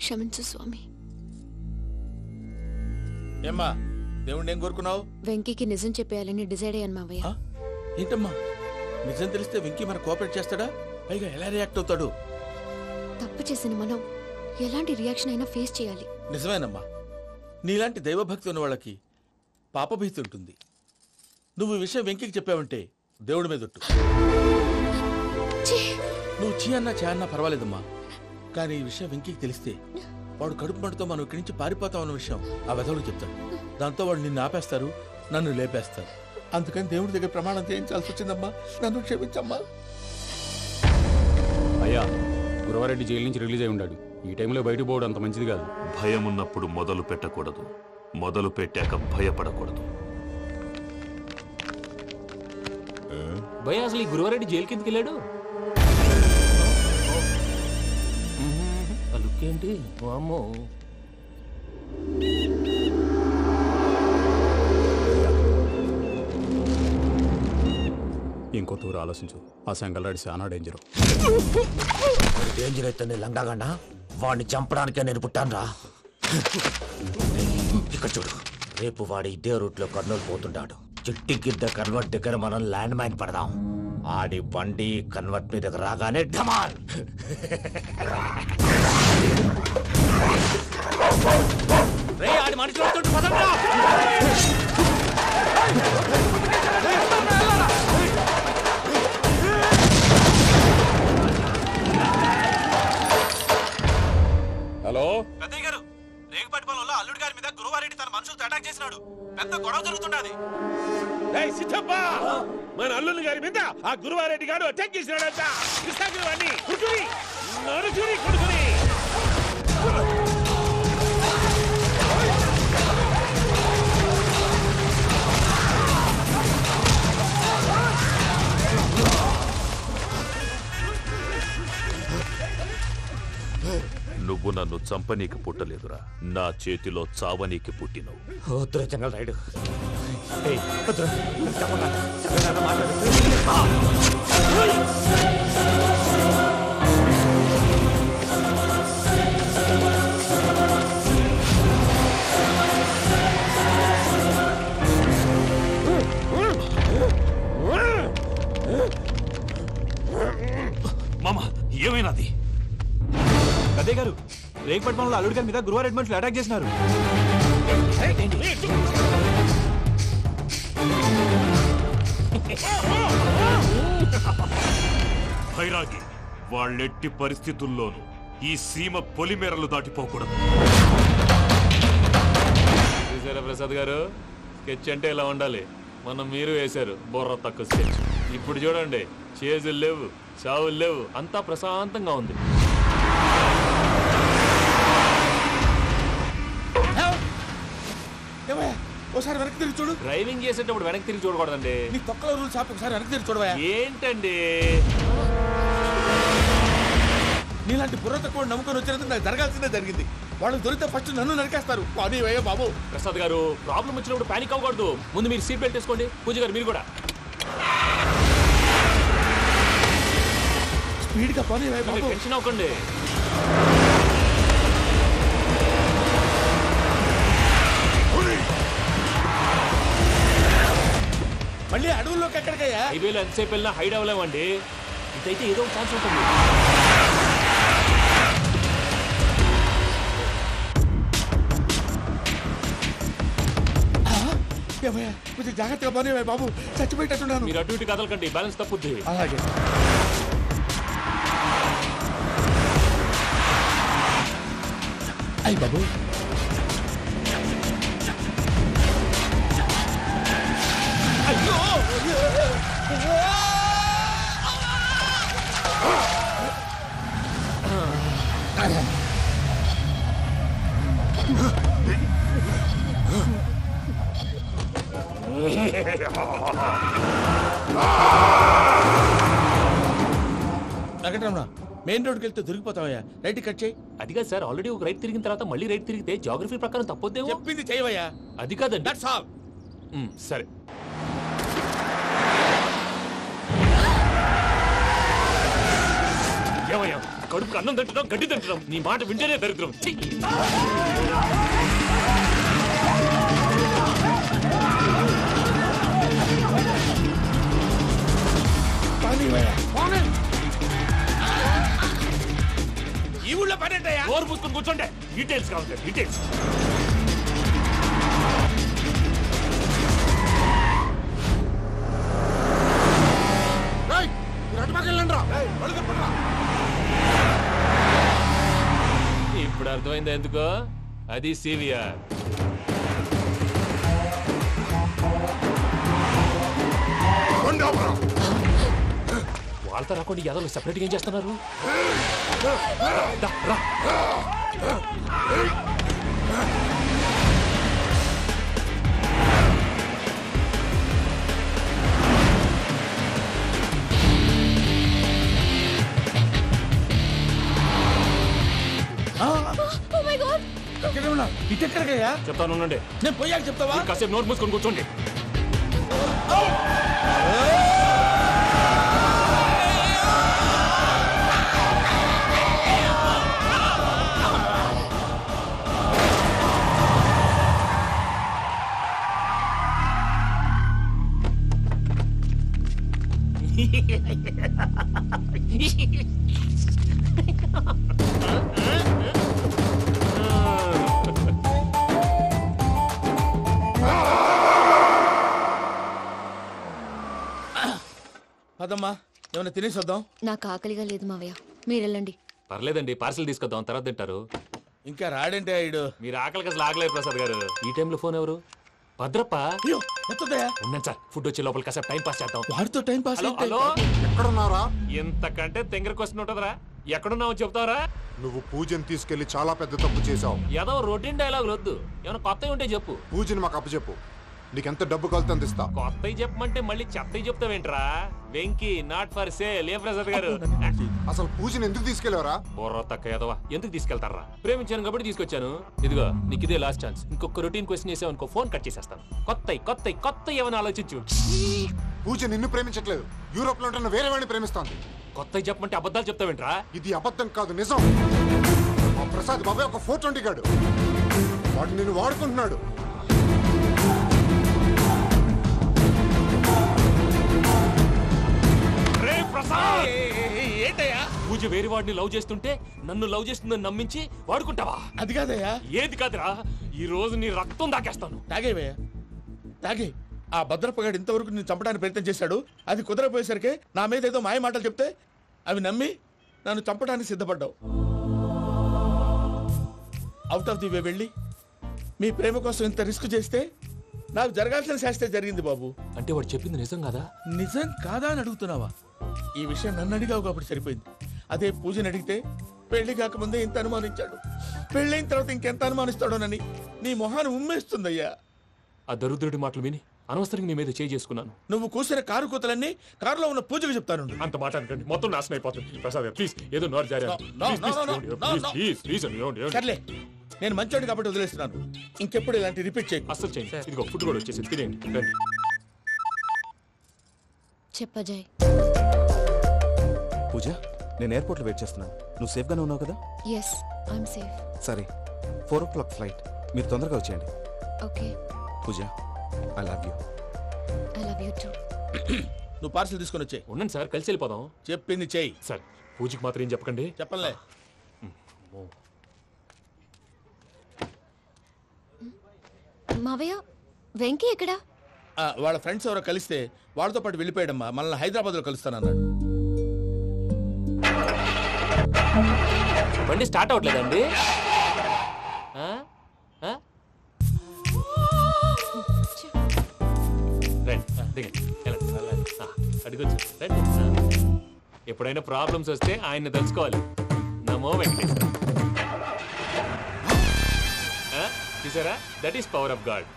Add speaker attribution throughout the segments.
Speaker 1: క్షమించు స్వామి.
Speaker 2: ఏమ్మా దేవుణ్ణి ఏం కోరుకున్నావు?
Speaker 1: వెంకీకి నిజం చెప్పేయాలని డిసైడ్ అయ్యాను మావయ్య.
Speaker 2: ఏంటమ్మా నిజం తెలిస్తే వెంకీ మన కోఆపరేట్ చేస్తాడా? పైగా ఎలా రియాక్ట్ అవుతాడు?
Speaker 1: తప్పు చేసిన మనం ఎలాంటి రియాక్షన్ అయినా ఫేస్ చేయాలి.
Speaker 2: నిజమేనమ్మా, నీలాంటి దైవభక్తి ఉన్న వాళ్ళకి పాపభీతి ఉంటుంది. నువ్వు ఈ విషయం వెంకీకి చెప్పావంటే దేవుడి మీద ఒట్టు. నువ్వు చీ అన్నా చే అన్నా పర్వాలేదమ్మా, కానీ ఈ విషయం వెంకీకి తెలిస్తే వాడు కడుపు మంటతో మనం ఇక్కడి నుంచి పారిపోతామన్న విషయం ఆ వెధవుడు చెప్తాడు. దాంతో వాడు నిన్ను ఆపేస్తారు, నన్ను లేపేస్తారు. అందుకని దేవుడి దగ్గర ప్రమాణం చేయించాల్సి వచ్చిందమ్మా, నన్ను క్షమించమ్మా.
Speaker 3: అయ్యా, గురవారెడ్డి జైలు నుంచి రిలీజ్ అయి ఉన్నాడు. ఈ టైంలో బయటకు పోవడం అంత మంచిది కాదు.
Speaker 4: భయం ఉన్నప్పుడు మొదలు పెట్టకూడదు, మొదలు పెట్టాక భయపడకూడదు.
Speaker 5: భయ అసలు ఈ గురువారెడ్డి జైలు కిందకి వెళ్ళాడు. ఆ లుక్ ఏంటి? అమ్మో,
Speaker 3: ఇంకో తూరు ఆలోచించు. ఆ సంగల్లాడి చాలా డేంజర్.
Speaker 6: డేంజర్ అయితే లంగాగన్నా వాడిని చంపడానికే నేను పుట్టానురా. ఇక్కడ చూడు, రేపు వాడు ఇదే రూట్ లో కర్నూలు పోతుంటాడు. చిట్టి గిద్ద కన్వర్ట్ దగ్గర మనం ల్యాండ్ మైన్ పడదాం. ఆడి బండి కన్వర్ట్ మీద రాగానే ఢమాల్.
Speaker 5: ఆడి మనిషి వస్తుంటే పదండ్రా.
Speaker 2: హలో
Speaker 6: పెద్దయ్య గారు, రేగుపాటి పొలంలో అల్లుడి గారి మీద గురువారెడ్డి తన మనుషులతో అటాక్ చేసినాడు. పెద్ద గొడవ జరుగుతున్నది.
Speaker 7: మన అల్లుని గారి మీద ఆ గురువారెడ్డి గారు అటాక్ చేసినాడంట. కృష్ణాగిరి కొడుకుని నడుచుని కొడుకుని.
Speaker 4: నువ్వు నన్ను చంపనీకి పుట్టలేదురా, నా చేతిలో చావనీకి పుట్టినవు.
Speaker 6: వద్దురా జంగల్ రైడ్.
Speaker 4: మామ ఏమైనాది?
Speaker 5: అదే గారు, రేగుపట్నంలో అల్లుడి గారి మీద గురువారెడ్డి మనుషులు అటాక్ చేసినారు.
Speaker 4: భైరాగి, వాళ్ళెట్టి పరిస్థితుల్లోనూ ఈ సీమ పొలిమేరలు దాటిపోకూడదు.
Speaker 5: చూసారా ప్రసాద్ గారు, స్కెచ్ అంటే ఇలా ఉండాలి. మనం మీరు వేశారు బొర్ర తక్కువ స్కెచ్. ఇప్పుడు చూడండి, చేజులు లేవు, చావులు లేవు, అంతా ప్రశాంతంగా ఉంది.
Speaker 2: ఒకసారి వెనక్కి తిరిగి చూడు.
Speaker 5: డ్రైవింగ్ చేసేటప్పుడు వెనక్కి తిరిగి చూడకూడదండి.
Speaker 2: నీ తొక్కల రూల్స్ ఆపి ఒకసారి వెనక్కి తిరిగి చూడవా.
Speaker 5: ఏంటండి
Speaker 2: నీలాంటి బుర్ర తక్కువ నమ్ముకొని వచ్చినందుకు నాకు జరగాల్సిందే జరిగింది. వాళ్ళు దొరికితే ఫస్ట్ నన్ను నరికేస్తారు. కానీ వయ్యా బాబు.
Speaker 5: ప్రసాద్ గారు, ప్రాబ్లం వచ్చినప్పుడు పానిక్ అవ్వకూడదు. ముందు మీరు సీట్ బెల్ట్ వేసుకోండి. పూజ గారు మీరు కూడా
Speaker 2: స్పీడ్ గా పని బాబు.
Speaker 5: టెన్షన్ అవ్వకండి.
Speaker 2: మళ్ళీ అడవుల్లోకి ఎక్కడికయ్యా?
Speaker 5: హైవేలో ఎంతసేపు వెళ్ళినా హైడ్ అవ్వలేమండి. ఇదైతే ఏదో ఒక ఛాన్స్ ఉంటుంది.
Speaker 2: కొంచెం జాగ్రత్తగా పని బాబు, చచ్చిపోయేటట్టున్నాను.
Speaker 5: మీరు అటు ఇటు కదలకండి, బ్యాలెన్స్ తప్పుద్ది.
Speaker 2: అలాగే. అయ్యి బాబు, అయ్యో వెంకటరమణ, మెయిన్ రోడ్కి వెళ్తే దొరికిపోతావయ్యా. రైట్ కట్ చేయి.
Speaker 5: అది కాదు సార్, ఆల్రెడీ ఒక రైట్ తిరిగిన తర్వాత మళ్ళీ రైట్ తిరిగితే జాగ్రఫీ ప్రకారం తప్పొద్దేమో.
Speaker 2: చెప్పింది చేయవయ్యా.
Speaker 5: అది కాదండి.
Speaker 2: That's all.
Speaker 5: సరే.
Speaker 7: ఏమయ్యా
Speaker 5: కడుపుకి అన్నం తింటున్నాం, గడ్డి తింటున్నాం. నీ మాట వింటేనే దరిద్రం. ఛీ!
Speaker 2: ఈ ఊళ్ళో పనేటయ్యా?
Speaker 5: ఓరు పుస్తకం కూర్చోండి. డీటెయిల్స్ కావాలి, డీటెయిల్స్. ఇప్పుడు అర్థమైంది ఎందుకో. అది సివిఆర్. వాళ్ళతో రాకుండా యాదవ్ సెపరేట్గా ఏం చేస్తున్నారు? రా.
Speaker 2: ఇటెక్కడికయ్యా?
Speaker 5: చెప్తాను ఉండండి.
Speaker 2: నేను పోయాక చెప్తావా?
Speaker 5: కాసేపు నోట్ మూసుకొని కూర్చోండి.
Speaker 2: పదమ్మా, ఏమైనా తినేసి వద్దాం.
Speaker 1: నాకు ఆకలిగా లేదు మావయ్య, మీరు వెళ్ళండి.
Speaker 5: పర్లేదండి, పార్సిల్ తీసుకొద్దాం, తర్వాత తింటారు.
Speaker 2: ఇంకా రాడంటే ఆయుడు.
Speaker 5: మీరు ఆకలికి అసలు ఆగలేదు ప్రసాద్ గారు. ఈ టైంలో ఫోన్ ఎవరు? భద్రప్ప.
Speaker 2: అయ్యో ఎత్తదయ్యా?
Speaker 5: ఉన్నాను సార్, ఫుడ్ వచ్చే లోపల కాసేపు టైం పాస్ చేద్దాం.
Speaker 2: వాడితో టైం పాస్.
Speaker 5: హలో హలో,
Speaker 8: ఎక్కడున్నారా?
Speaker 5: ఎంతకంటే తెంగర క్వశ్చన్ ఉంటుందిరా. ఎక్కడున్నావు చెప్తావరా?
Speaker 8: నువ్వు పూజని తీసుకెళ్లి చాలా పెద్ద తప్పు చేశావు.
Speaker 5: ఏదో రొటీన్ డైలాగులు వద్దు, ఏమైనా కొత్తవి ఉంటే చెప్పు.
Speaker 8: పూజని మాకు అప్పచెప్పు, నీకెంత డబ్బు కలితే అందిస్తా.
Speaker 5: కొత్తవి చెప్పమంటే మళ్ళీ చెత్తవి చెప్తావేంట్రా? Venky not for sale. ఏ ప్రసాద్ గారు?
Speaker 8: అసలు పూజని ఎందుకు తీసుకెళ్లేవరా?
Speaker 5: బుర్ర తక్క ఏదవా, ఎందుకు తీసుకెళ్తారా? ప్రేమించాను కాబట్టి తీసుకొచ్చాను. ఇదిగో నీకు ఇదే లాస్ట్ ఛాన్స్. ఇంకొక రొటీన్ క్వశ్చన్ చేసావు అనుకో, ఫోన్ కట్ చేసేస్తాను. కొత్త ఏమైనా ఆలోచించు.
Speaker 8: పూజ నిన్ను ప్రేమించట్లేదు, యూరోప్ లో ఉంటున్న వేరే వాడిని ప్రేమిస్తోంది.
Speaker 5: కొత్తవి చెప్పమంటే అబద్ధాలు చెప్తావేంట్రా?
Speaker 8: ఇది అబద్ధం కాదు, నిజం. మా ప్రసాద్ బాబాయ్ ఒక 420 గాడు, వాడు నిన్ను వాడుకుంటున్నాడు.
Speaker 2: ఏంటయ్యా?
Speaker 5: పూజ వేరే వాడిని లవ్ చేస్తుంటే నన్ను లవ్ చేస్తుందని నమ్మించి వాడుకుంటావా?
Speaker 2: అది కాదయ్యా.
Speaker 5: ఏది కాదురా, ఈ రోజు నీ రక్తం దాకేస్తాను.
Speaker 2: తాగేవయ్యా, తాగే. ఆ భద్రప్పగాడు ఇంతవరకు నేను చంపడానికి ప్రయత్నం చేశాడు. అది కుదరపోయేసరికి నా మీద ఏదో మాయ మాటలు చెప్తే అవి నమ్మి నన్ను చంపడానికి సిద్ధపడ్డావు. అవుట్ ఆఫ్ ది వే వెళ్ళి మీ ప్రేమ కోసం ఇంత రిస్క్ చేస్తే నాకు జరగాల్సిన శాస్త్రే జరిగింది బాబు.
Speaker 5: అంటే వాడు చెప్పింది నిజం కాదా?
Speaker 2: నిజం కాదా అని అడుగుతున్నావా? ఈ విషయం నన్ను అడిగావు కాబట్టి సరిపోయింది. అదే పూజని అడిగితే పెళ్లి కాకముందే ఇంత అనుమానించాడు, పెళ్ళైన తర్వాత ఇంకెంత అనుమానిస్తాడోనని నీ మొహాన్ని ఉమ్మేస్తుందయ్యా.
Speaker 5: ఆ దరిద్రుడి మాటలు విని అనవసరంగా నీ మీద చేయి చేసుకున్నాను.
Speaker 2: నువ్వు కూసిన కారు కూతలన్నీ కారులో ఉన్న పూజకు చెప్తాను.
Speaker 5: అంత మాట అనకండి, మొత్తం నాశనం అయిపోతుంది. ప్రసాద్ ప్లీజ్, ఏదో నోరు జారీ.
Speaker 2: సర్లే, నేను మంచోడు కాబట్టి వదిలేస్తున్నాను. ఇంకెప్పుడు ఇలాంటి రిపీట్ చేయి.
Speaker 5: అస్సలు చేయండి. ఇదిగో ఫుడ్ కూడా వచ్చేసి తినేయండి. రండి.
Speaker 1: చెప్పజాయ్.
Speaker 9: పూజ, నేను ఎయిర్పోర్ట్లో వెయిట్ చేస్తున్నాను. నువ్వు సేఫ్గానే ఉన్నావు కదా?
Speaker 1: Yes, I'm safe.
Speaker 9: సరే, 4 o'clock ఫ్లైట్. మీరు తొందరగా వచ్చేయండి.
Speaker 1: Okay.
Speaker 9: Pooja, I love you.
Speaker 1: I love you too.
Speaker 2: నువ్వు పార్సిల్ తీసుకొని వచ్చే.
Speaker 5: ఉండండి సార్, కలిసి వెళ్ళిపోదాం.
Speaker 2: చెప్పింది చెయ్యి.
Speaker 5: సార్, పూజకి మాత్రం ఏం చెప్పకండి.
Speaker 2: చెప్పలే.
Speaker 1: మావయ్య, వెంకీ ఎక్కడా?
Speaker 2: వాళ్ళ ఫ్రెండ్స్ ఎవరో కలిస్తే వాళ్ళతో పాటు వెళ్ళిపోయాడమ్మా. మనల్ని హైదరాబాద్లో కలుస్తానన్నాడు.
Speaker 5: బండి స్టార్ట్ అవ్వట్లేదండి. అడిగొచ్చు. ఎప్పుడైనా ప్రాబ్లమ్స్ వస్తే ఆయన్ని తెలుసుకోవాలి. నమో వెంకటేశ్వర. చూసారా, that is power of God.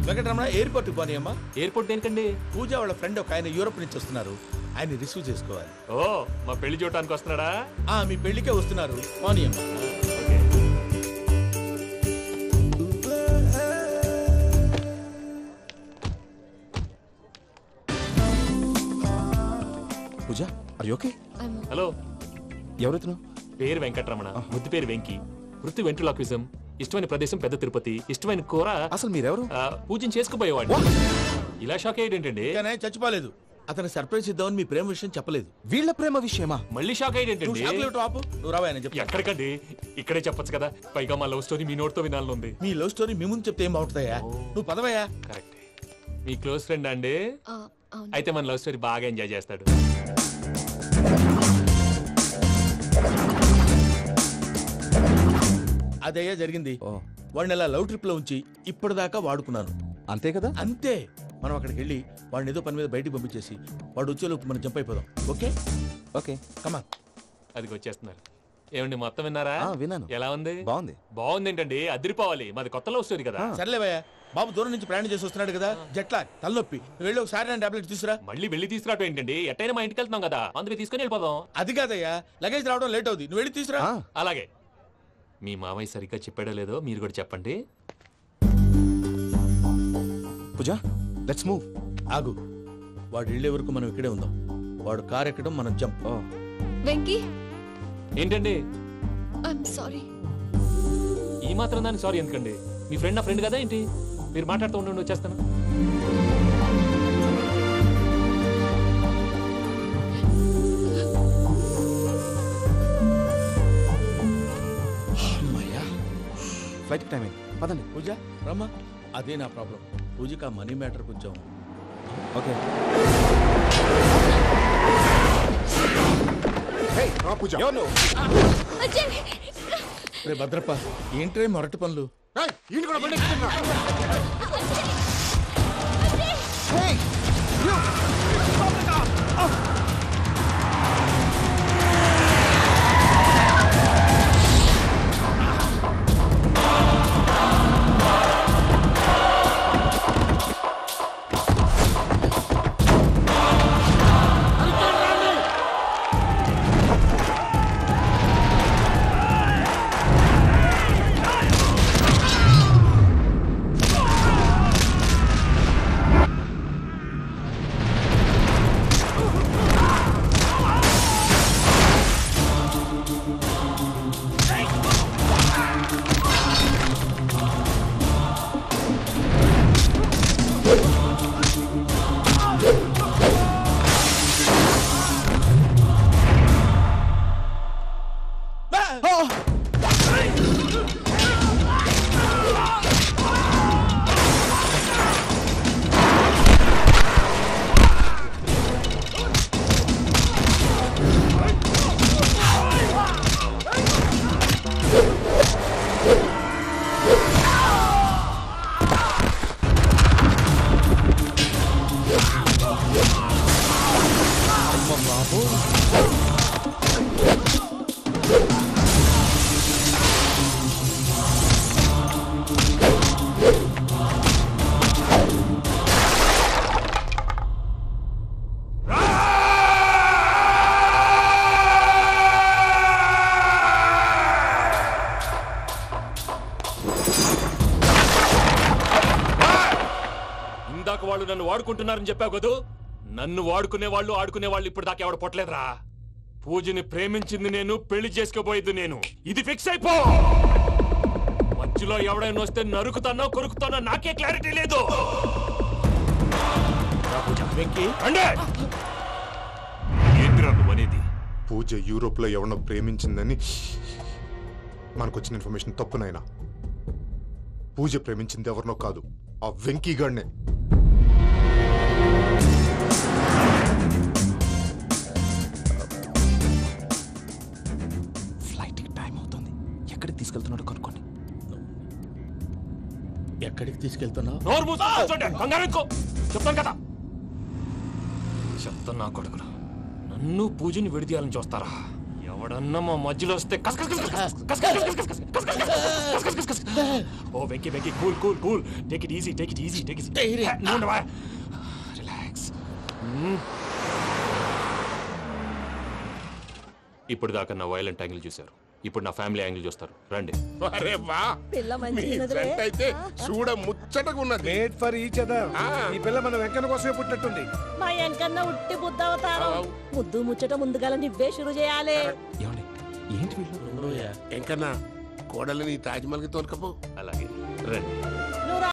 Speaker 2: Venkataramana, ఎయిర్పోర్ట్కి పోనీ అమ్మా.
Speaker 5: ఎయిర్పోర్ట్ దేనికండి?
Speaker 2: పూజ వాళ్ళ ఫ్రెండ్ ఒక ఆయన యూరోప్ నుంచి వస్తున్నారు, ఆయన రిసీవ్ చేసుకోవాలి.
Speaker 5: ఓ, మా పెళ్లి చూడటానికి వస్తున్నాడా?
Speaker 2: మీ పెళ్లికే వస్తున్నారు, పోనీ అమ్మా.
Speaker 9: Are you okay?
Speaker 5: హలో,
Speaker 9: ఎవరెత్తును?
Speaker 5: పేరు వెంకటరమణ, ముద్దు పేరు వెంకి, వృత్తి వెంట్రులాక్విజం, ఇష్టమైన ప్రదేశం పెద్ద తిరుపతి, ఇష్టమైన కూర
Speaker 9: అసలు మీరెవరు?
Speaker 5: పూజను చేసుకుపోయేవాడు. ఇలా షాక్ అయ్యేటండి?
Speaker 2: కానీ చచ్చిపోలేదు. అతను సర్ప్రైజ్ ఇద్దామని మీ ప్రేమ విషయం చెప్పలేదు.
Speaker 9: వీళ్ళ ప్రేమ విషయమా?
Speaker 5: మళ్ళీ షాక్ అయ్యేటండి?
Speaker 2: నువ్వు రావా అని చెప్పి.
Speaker 5: ఎక్కడికండి, ఇక్కడే చెప్పొచ్చు కదా. పైగా మా లవ్ స్టోరీ మీ నోటితో వినాలని ఉంది.
Speaker 2: మీ లవ్ స్టోరీ మీ ముందు చెప్తే ఏం బాగుంటుందయ్యా? నువ్వు పదవయ్యా.
Speaker 5: కరెక్ట్. మీ క్లోజ్ ఫ్రెండ్ అండి? అయితే మన లవ్ స్టోరీ బాగా ఎంజాయ్ చేస్తాడు.
Speaker 2: అదయ్యా జరిగింది. వాడిని అలా లవ్ ట్రిప్ లో ఉంచి ఇప్పటిదాకా వాడుకున్నాను.
Speaker 9: అంతే కదా?
Speaker 2: అంతే. మనం అక్కడికి వెళ్ళి వాడిని ఏదో పని మీద బయటికి పంపించేసి వాడు వచ్చేలోపు మనం జంప్ అయిపోదాం. ఓకే
Speaker 9: ఓకే
Speaker 2: కమా.
Speaker 5: అది వచ్చేస్తున్నారు. ఏమండి మొత్తం విన్నారా?
Speaker 9: విన్నాను.
Speaker 5: ఎలా ఉంది?
Speaker 9: బాగుంది.
Speaker 5: బాగుంది ఏంటండి, అదిరిపోవాలి. మాది కొత్త లవ్ స్టోరీ కదా.
Speaker 2: సర్లేవయ్యా, బాబు దూరం నుంచి ప్రయాణం చేసి వస్తున్నాడు కదా, జట్లా తలనొప్పి. వెళ్ళి ఒకసారి నా టాబ్లెట్ తీసుకురా.
Speaker 5: మళ్ళీ వెళ్ళి తీసుకురావటం ఏంటండి? ఎట్టైనా మా ఇంటికి వెళ్తున్నాం కదా, అందుకే తీసుకుని వెళ్ళిపోదాం.
Speaker 2: అది కాదయ్యా, లగేజ్ రావడం లేట్ అవుతుంది. నువ్వు వెళ్ళి తీసుకురా.
Speaker 5: అలాగే. మీ మామయ్య సరిగ్గా చెప్పాడో లేదో మీరు కూడా చెప్పండి.
Speaker 9: పూజ, లెట్స్ మూవ్.
Speaker 2: ఆగు, వాడు వెళ్ళే వరకు మనం ఇక్కడే ఉందాం. వాడు కార్ ఎక్కడం, మనం జంప్.
Speaker 1: వెంకీ,
Speaker 5: ఏంటండి
Speaker 1: ఐఎమ్ సారీ.
Speaker 5: ఈ మాత్రం దానికి సారీ ఎందుకండి? మీ ఫ్రెండ్ నా ఫ్రెండ్ కదా ఏంటి? మీరు మాట్లాడుతూ ఉండండి, వచ్చేస్తాను.
Speaker 9: ఫ్లైట్ టైం అయింది, పదండి.
Speaker 2: పూజ రమ్మా. అదే నా ప్రాబ్లం. పూజకి ఆ మనీ మ్యాటర్ కొంచెం.
Speaker 9: ఓకే.
Speaker 2: రే భద్రప్ప, ఏంట్రే మొరటి పనులు?
Speaker 5: వాళ్ళు నన్ను వాడుకుంటున్నారని చెప్పావు కదూ. నన్ను వాడుకునే వాళ్ళు ఆడుకునే వాళ్ళు ఇప్పుడు దాకా ఎవడు పొట్టలేదురా. పూజని ప్రేమించింది నేను, పెళ్లి చేసుకోబోయేది నేను. ఇది ఫిక్స్ అయిపో. మధ్యలో ఎవడైనా వస్తే నరుకుతానో కొరుకుతానో నాకే క్లారిటీ లేదు. అనేది
Speaker 8: పూజ యూరోప్ లో ఎవరినో ప్రేమించిందని మనకొచ్చిన ఇన్ఫర్మేషన్ తప్పునైనా. పూజ ప్రేమించింది ఎవరినో కాదు, ఆ వెంకీ గాడినే.
Speaker 9: ఫ్లైట్ టైం అవుతుంది. ఎక్కడికి తీసుకెళ్తున్నాడో కనుక్కోండి.
Speaker 2: ఎక్కడికి తీసుకెళ్తున్నావు?
Speaker 5: చెప్తాను కదా. చెప్తాను నా కొడుకులు. నన్ను పూజని విడిదీయాలని చూస్తారా? ఎవడన్నా మా మధ్యలో వస్తే ఓ Venky Venky cool cool cool. Take it easy, take it easy, take it relax. ఇప్పుడు దాకా నా వైలెంట్ యాంగిల్ చూశారు. ఇప్పుడు నా ఫ్యామిలీ యాంగిల్ చూస్తారు రండి.
Speaker 10: అరే వా మీ జంట అయితే చూడ ముచ్చటగా ఉన్నది.
Speaker 7: Made for each other. ఈ పిల్ల మన వెంకన్న కోసమే పుట్టినట్టుంది.
Speaker 11: మా వెంకన్న ఉట్టి బుద్ధవతారం. ముద్దు ముచ్చట ముందుగా నువ్వే షురు చేయాలి.
Speaker 9: ఏమండి ఏంటి వీళ్ళు
Speaker 10: వెంకన్న కోడల్ని తాజ్మహల్ కి తోలుకపో.
Speaker 5: అలాగే రండి.